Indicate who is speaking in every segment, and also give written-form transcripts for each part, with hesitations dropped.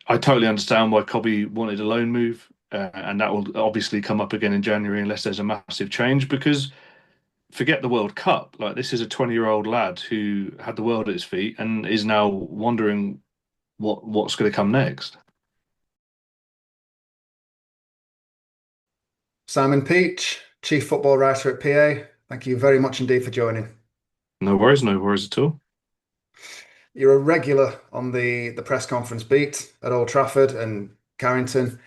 Speaker 1: I totally understand why Kobbie wanted a loan move, and that will obviously come up again in January unless there's a massive change. Because forget the World Cup, like this is a 20-year-old lad who had the world at his feet and is now wondering what's going to come next.
Speaker 2: Simon Peach, Chief Football Writer at PA. Thank you very much indeed for joining.
Speaker 1: No worries at all.
Speaker 2: You're a regular on the press conference beat at Old Trafford and Carrington.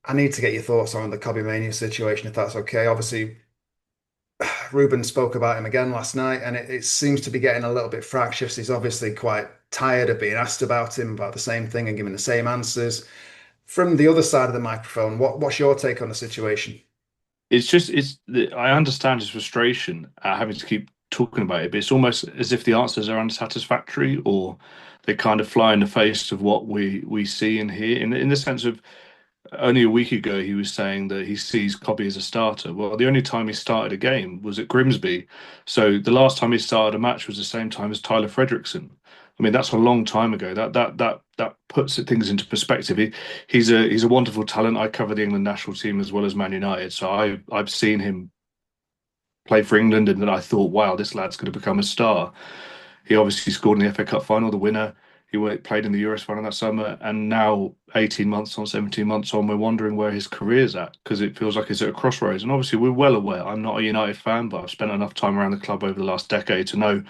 Speaker 2: I need to get your thoughts on the Kobby Mainoo situation, if that's okay. Obviously, Ruben spoke about him again last night, and it seems to be getting a little bit fractious. He's obviously quite tired of being asked about him about the same thing and giving the same answers. From the other side of the microphone, what's your take on the situation?
Speaker 1: I understand his frustration at having to keep talking about it, but it's almost as if the answers are unsatisfactory or they kind of fly in the face of what we see and hear in the sense of only a week ago he was saying that he sees Kobbie as a starter. Well, the only time he started a game was at Grimsby. So the last time he started a match was the same time as Tyler Frederickson. I mean, that's a long time ago. That puts things into perspective. He's a wonderful talent. I cover the England national team as well as Man United, so I've seen him play for England, and then I thought, wow, this lad's going to become a star. He obviously scored in the FA Cup final, the winner. Played in the Euros final that summer, and now 18 months on, 17 months on, we're wondering where his career's at because it feels like it's at a crossroads. And obviously, we're well aware. I'm not a United fan, but I've spent enough time around the club over the last decade to know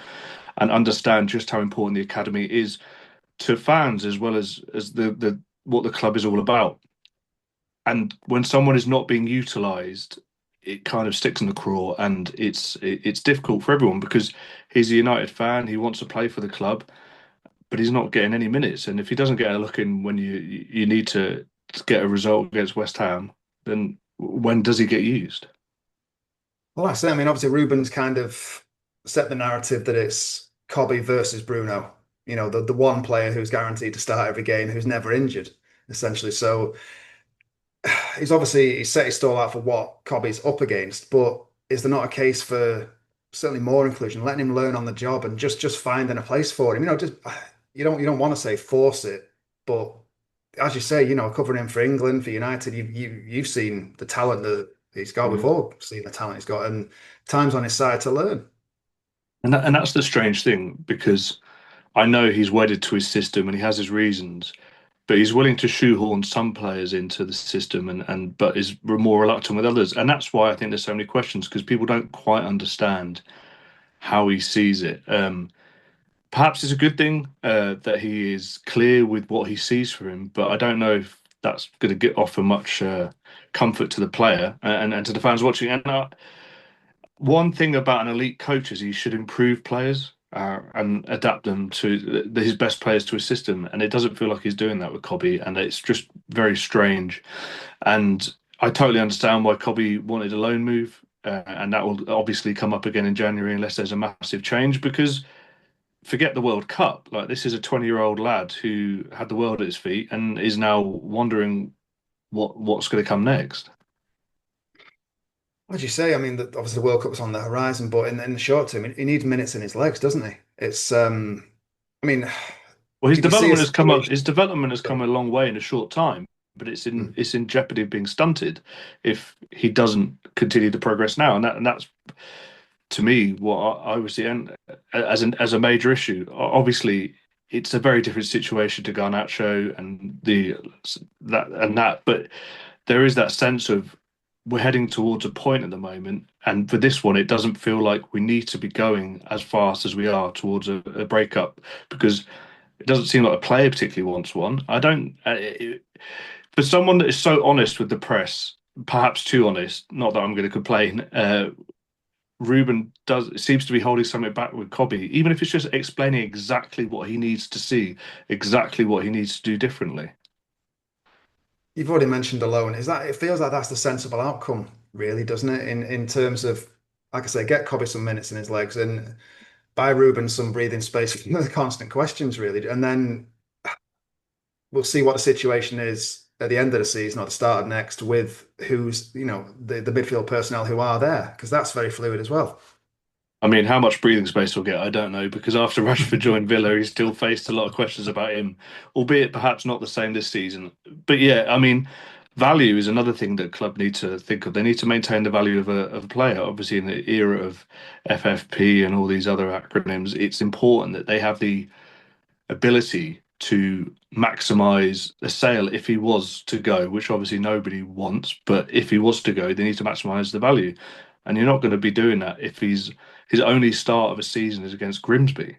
Speaker 1: and understand just how important the academy is to fans as well as the what the club is all about. And when someone is not being utilised, it kind of sticks in the craw, and it's difficult for everyone because he's a United fan. He wants to play for the club, but he's not getting any minutes. And if he doesn't get a look in when you need to get a result against West Ham, then when does he get used?
Speaker 2: Well, I say, I mean, obviously Ruben's kind of set the narrative that it's Kobbie versus Bruno. You know, the one player who's guaranteed to start every game, who's never injured, essentially. So he's set his stall out for what Kobbie's up against, but is there not a case for certainly more inclusion, letting him learn on the job and just finding a place for him? You know, just you don't want to say force it, but as you say, you know, covering him for England, for United, you've seen the talent that he's got. We've
Speaker 1: Mm.
Speaker 2: all seen the talent he's got, and time's on his side to learn.
Speaker 1: And that's the strange thing because I know he's wedded to his system and he has his reasons, but he's willing to shoehorn some players into the system and but is more reluctant with others. And that's why I think there's so many questions because people don't quite understand how he sees it. Perhaps it's a good thing that he is clear with what he sees for him, but I don't know if that's going to get offer much comfort to the player and to the fans watching. And one thing about an elite coach is he should improve players and adapt them to his best players to his system. And it doesn't feel like he's doing that with Kobbie, and it's just very strange. And I totally understand why Kobbie wanted a loan move, and that will obviously come up again in January unless there's a massive change because forget the World Cup. Like this is a 20-year-old lad who had the world at his feet and is now wondering what's going to come next.
Speaker 2: What did you say? I mean, obviously the World Cup's on the horizon, but in the short term, he needs minutes in his legs, doesn't he? I mean,
Speaker 1: Well, his
Speaker 2: could you see a
Speaker 1: development has come up.
Speaker 2: situation?
Speaker 1: His development has come a long way in a short time, but
Speaker 2: Hmm.
Speaker 1: it's in jeopardy of being stunted if he doesn't continue to progress now. And that's to me what I would see and as a major issue. Obviously, it's a very different situation to Garnacho and that, but there is that sense of we're heading towards a point at the moment, and for this one, it doesn't feel like we need to be going as fast as we are towards a breakup because it doesn't seem like a player particularly wants one. I don't. For someone that is so honest with the press, perhaps too honest. Not that I'm going to complain. Ruben does seems to be holding something back with Kobbie, even if it's just explaining exactly what he needs to see, exactly what he needs to do differently.
Speaker 2: You've already mentioned alone. Is that it feels like that's the sensible outcome, really, doesn't it? In terms of, like I say, get Kobbie some minutes in his legs and buy Ruben some breathing space from the constant questions, really. And then we'll see what the situation is at the end of the season or the start of next with who's, you know, the midfield personnel who are there, because that's very fluid as well.
Speaker 1: I mean, how much breathing space he'll get, I don't know, because after Rashford joined Villa, he's still faced a lot of questions about him, albeit perhaps not the same this season. But yeah, I mean, value is another thing that club need to think of. They need to maintain the value of a player. Obviously, in the era of FFP and all these other acronyms, it's important that they have the ability to maximize a sale if he was to go, which obviously nobody wants, but if he was to go, they need to maximize the value. And you're not going to be doing that if his only start of a season is against Grimsby.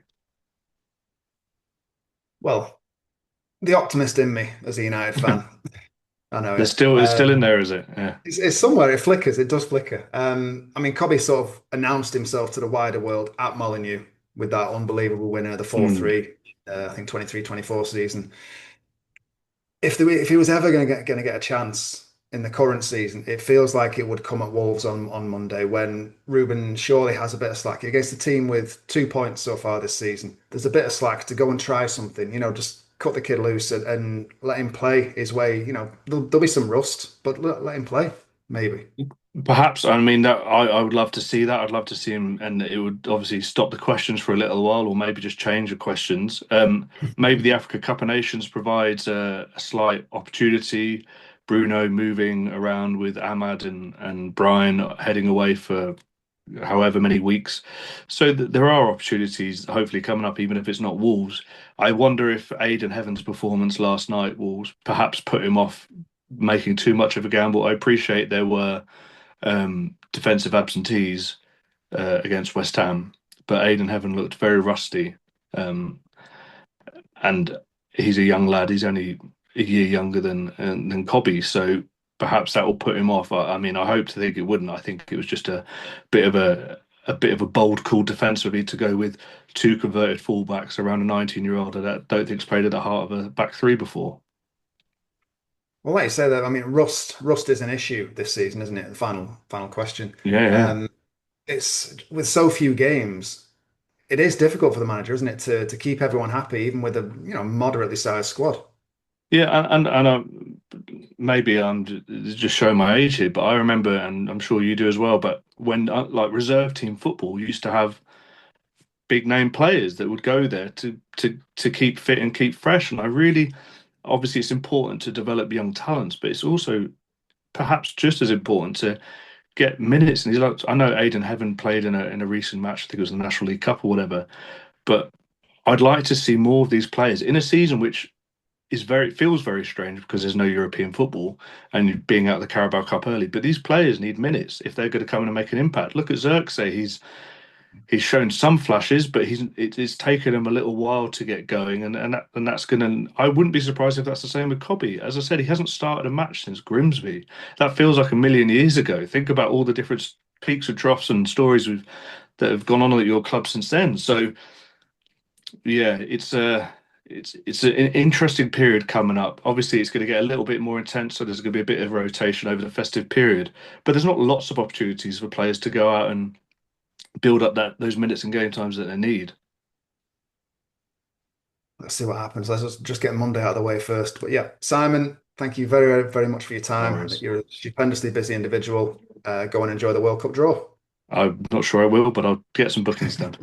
Speaker 2: Well, the optimist in me as a United fan, I know it.
Speaker 1: It's still in there, is it? Yeah.
Speaker 2: It's somewhere. It flickers. It does flicker. I mean, Kobbie sort of announced himself to the wider world at Molineux with that unbelievable winner, the
Speaker 1: Hmm.
Speaker 2: 4-3, I think 23-24 season. If he was ever going to get a chance in the current season, it feels like it would come at Wolves on Monday when Ruben surely has a bit of slack against a team with 2 points so far this season. There's a bit of slack to go and try something, just cut the kid loose and let him play his way. There'll be some rust, but let him play, maybe.
Speaker 1: Perhaps, I mean, that I would love to see that. I'd love to see him, and it would obviously stop the questions for a little while, or maybe just change the questions. Maybe the Africa Cup of Nations provides a slight opportunity. Bruno moving around with Ahmad and Brian heading away for however many weeks. So there are opportunities hopefully coming up, even if it's not Wolves. I wonder if Aidan Heaven's performance last night will perhaps put him off making too much of a gamble. I appreciate there were defensive absentees against West Ham, but Aidan Heaven looked very rusty. Um, and he's a young lad. He's only a year younger than Kobbie, so perhaps that will put him off. I mean, I hope to think it wouldn't. I think it was just bit of a bit of a bold call defensively to go with two converted fullbacks around a 19-year-old that I don't think's played at the heart of a back three before.
Speaker 2: Well, like you say that, I mean, rust is an issue this season, isn't it? The final question.
Speaker 1: Yeah, yeah.
Speaker 2: Um, it's with so few games, it is difficult for the manager, isn't it, to keep everyone happy, even with a moderately sized squad.
Speaker 1: Yeah, and maybe I'm just showing my age here, but I remember, and I'm sure you do as well. But when like reserve team football used to have big name players that would go there to keep fit and keep fresh, and I really, obviously, it's important to develop young talents, but it's also perhaps just as important to get minutes. And he's like, I know Aidan Heaven played in a recent match, I think it was the National League Cup or whatever, but I'd like to see more of these players in a season which is very feels very strange because there's no European football and being out of the Carabao Cup early. But these players need minutes if they're going to come in and make an impact. Look at Xerxes; he's shown some flashes, but it's taken him a little while to get going, and that's going to. I wouldn't be surprised if that's the same with Kobbie. As I said, he hasn't started a match since Grimsby. That feels like a million years ago. Think about all the different peaks and troughs and stories that have gone on at your club since then. So yeah, it's an interesting period coming up. Obviously, it's going to get a little bit more intense, so there's going to be a bit of rotation over the festive period. But there's not lots of opportunities for players to go out and build up those minutes and game times that they need.
Speaker 2: Let's see what happens. Let's just get Monday out of the way first. But yeah, Simon, thank you very, very much for your
Speaker 1: No
Speaker 2: time.
Speaker 1: worries.
Speaker 2: You're a stupendously busy individual. Go and enjoy the World Cup draw.
Speaker 1: I'm not sure I will, but I'll get some bookings done.